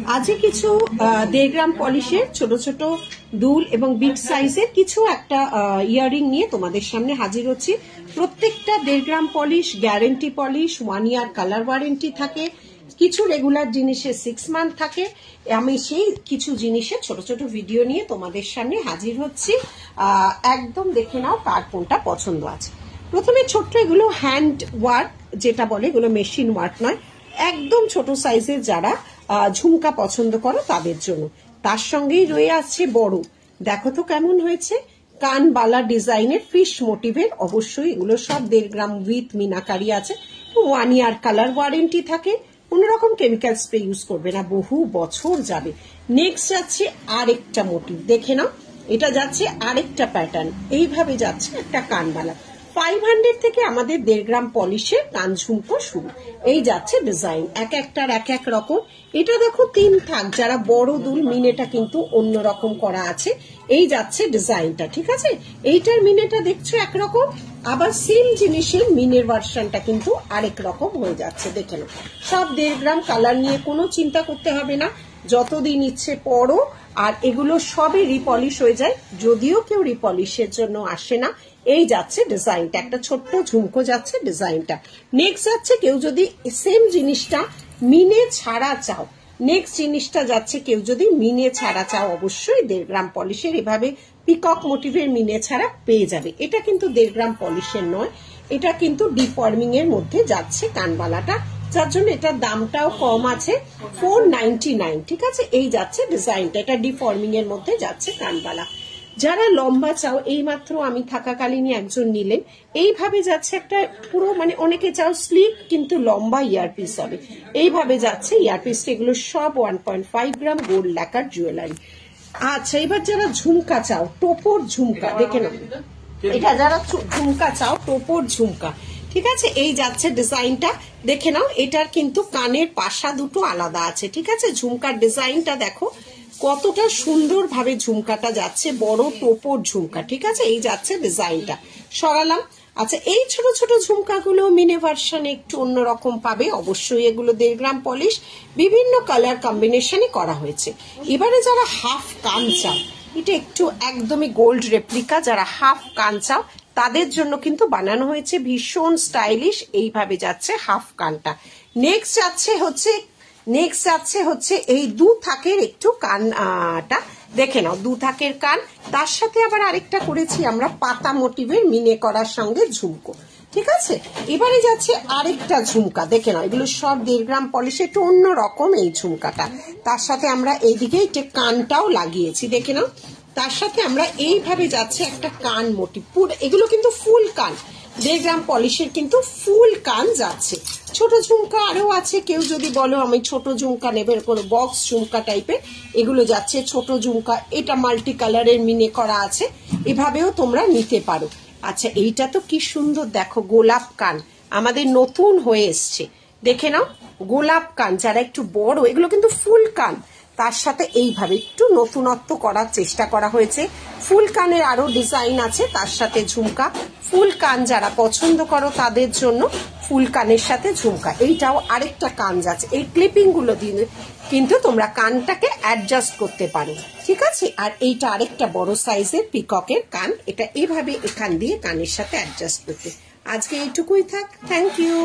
আজকে কিছু 1.5 গ্রাম পলিশের ছোট ছোট দুল এবং বিগ সাইজের কিছু একটা ইয়ারিং নিয়ে তোমাদের সামনে হাজির হচ্ছি। প্রত্যেকটা 1.5 গ্রাম পলিশ গ্যারেন্টি পলিশ, 1 ইয়ার কালার ওয়ারেন্টি থাকে, কিছু রেগুলার জিনিসের 6 মান্থ থাকে। আমি সেই কিছু জিনিসের ছোট ছোট ভিডিও নিয়ে তোমাদের সামনে হাজির হচ্ছি। একদম দেখে নাও কার কোনটা পছন্দ আছে। প্রথমে ছোট্ট এগুলো হ্যান্ড ওয়ার্ক যেটা বলে, এগুলো মেশিন ওয়ার্ক নয়, একদম ছোট সাইজের যারা ঝুমকা পছন্দ করো তাদের জন্য। তার সঙ্গেই রয়ে আসছে বড়, দেখো তো কেমন হয়েছে, কানবালা ডিজাইনের ফিশ মোটিভের। অবশ্যই এগুলো সব 1.5 গ্রাম উইথ মিনাকারি আছে। 1 ইয়ার কালার ওয়ারেন্টি থাকে, কোন রকম কেমিক্যাল স্প্রে ইউজ করবে না, বহু বছর যাবে। নেক্সট যাচ্ছে আরেকটা মোটিভ, দেখে নাও, এটা যাচ্ছে আরেকটা প্যাটার্ন, এইভাবে যাচ্ছে একটা কানবালা। 500 থেকে আমাদের 1.5 গ্রাম পলিশের কান ঝুমকো শুরু। এই যাচ্ছে ডিজাইন, এক একটার এক এক রকম। এটা দেখো 3 থাক, যারা বড় দুল মিনেটা কিন্তু অন্য রকম করা আছে। এই যাচ্ছে ডিজাইনটা, ঠিক আছে। এইটার মিনেটা দেখছো একরকম, আবার সেম জিনিসের মিনের ভার্সনটা কিন্তু আরেক রকম হয়ে যাচ্ছে। দেখে নাও, সব 1.5 গ্রাম কালার নিয়ে কোনো চিন্তা করতে হবে না, যতদিন ইচ্ছে পরো। আর এগুলো সবই রিপলিশ হয়ে যায়, যদিও কেউ রিপলিশের জন্য আসে না। এই যাচ্ছে ডিজাইনটা, একটা ছোট্ট ঝুমকো যাচ্ছে ডিজাইনটা। নেক্সট যাচ্ছে কেউ যদি সেম জিনিসটা মিনে ছাড়া চাও, নেক্সট জিনিসটা যাচ্ছে কেউ যদি মিনে ছাড়া চাও, অবশ্যই 1.5 গ্রাম পলিশের এভাবে পিকক মোটিভের মিনে ছাড়া পেয়ে যাবে। এটা কিন্তু 1.5 গ্রাম পলিশের নয়, এটা কিন্তু ডিফর্মিং এর মধ্যে যাচ্ছে কানবালাটা, যার জন্য এটার দামটাও কম আছে, 499, ঠিক আছে। এই যাচ্ছে ডিজাইনটা, এটা ডিফর্মিং এর মধ্যে যাচ্ছে কানবালা। যারা লম্বা চাও, এই মাত্র আমি থাকাকালীনই একজন নিলেন, এইভাবে যাচ্ছে একটা পুরো, মানে অনেকে চাও স্লিক কিন্তু লম্বা ইয়ারপিস হবে, এইভাবে যাচ্ছে ইয়ারপিস। এগুলো সব 1.5 গ্রাম গোল্ড ল্যাকার জুয়েলারি। আচ্ছা, এবার যারা ঝুমকা চাও, টোপর ঝুমকা, দেখে নাও, এটা যারা ঝুমকা চাও, টোপর ঝুমকা, ঠিক আছে। এই যাচ্ছে ডিজাইনটা, দেখে নাও, এটার কিন্তু কানের পাশা দুটো আলাদা আছে, ঠিক আছে। ঝুমকার ডিজাইনটা দেখো কতটা সুন্দর ভাবে ঝুমকাটা যাচ্ছে, বড় টোপর ঝুমকা, ঠিক আছে। এই যাচ্ছে ডিজাইনটা, সরালাম। আচ্ছা, এই ছোট ছোট ঝুমকাগুলো মিনে ভার্সনে একটু অন্যরকম পাবে, অবশ্যই এগুলো 1.5 গ্রাম পলিশ, বিভিন্ন কালার কম্বিনেশনে করা হয়েছে। এবারে যারা হাফ কান চাও, এটা একটু একদমই গোল্ড রেপ্লিকা, যারা হাফ কান চাও তাদের জন্য কিন্তু বানানো হয়েছে, ভীষণ স্টাইলিশ। এইভাবে যাচ্ছে হাফ কানটা। নেক্সট যাচ্ছে হচ্ছে এই 2 থাকের একটু কানটা, দেখে নাও, 2 থাকের কান, তার সাথে আবার আরেকটা করেছি আমরা পাতা মোটিভের মিনে করার সঙ্গে ঝুমকো, ঠিক আছে। এবারে যাচ্ছে আরেকটা ঝুমকা, দেখে নাও, এগুলো সব 1.5 গ্রাম পলিশ, একটু অন্য রকম এই ঝুমকাটা। তার সাথে আমরা এইদিকে একটা কানটাও লাগিয়েছি, দেখে নাও। তার সাথে আমরা এইভাবে যাচ্ছে একটা কান মোটিভ, এগুলো কিন্তু ফুল কান, 1.5 গ্রাম পলিশের কিন্তু ফুল কান যাচ্ছে। ছোট ঝুমকা আরো আছে, কেউ যদি বলো আমি ছোট ঝুমকা নেবে, কোনো বক্স ঝুমকা টাইপের, এগুলো যাচ্ছে ছোট ঝুমকা। এটা মাল্টি কালারের মিনে করা আছে, এভাবেও তোমরা নিতে পারো। আচ্ছা, এইটা তো কি সুন্দর, দেখো, গোলাপ কান আমাদের নতুন হয়ে এসছে, দেখে নাও, গোলাপ কান যারা একটু বড়, এগুলো কিন্তু ফুল কান, তার সাথে এইভাবে একটু নতুনত্ব করার চেষ্টা করা হয়েছে। ফুল কানের আরো ডিজাইন আছে, তার সাথে ঝুমকা। ফুল কান যারা পছন্দ করো তাদের জন্য ফুল কানের সাথে ঝুমকা। এইটাও আরেকটা কান যাচ্ছে, এই ক্লিপিং গুলো দিয়ে কিন্তু তোমরা কানটাকে অ্যাডজাস্ট করতে পারো, ঠিক আছে। আর এইটা আরেকটা বড় সাইজের পিককের কান, এটা এভাবে এখান দিয়ে কানের সাথে অ্যাডজাস্ট করতে। আজকে এইটুকুই থাক, থ্যাংক ইউ।